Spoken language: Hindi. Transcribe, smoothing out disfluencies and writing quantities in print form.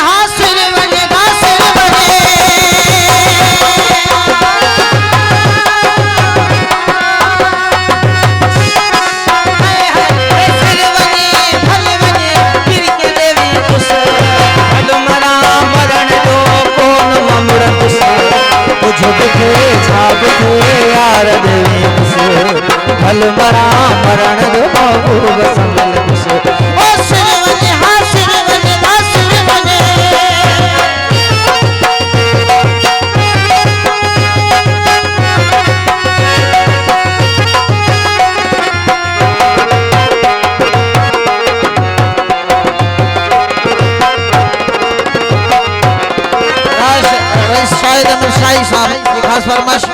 हासिल बने हासिल बने छाप थे यार देवी भल मरा मरण दो महबूब संभल हासिल बने हासिल बने हासिल बने शाहिद अमर शाही साहब खास फरमाइश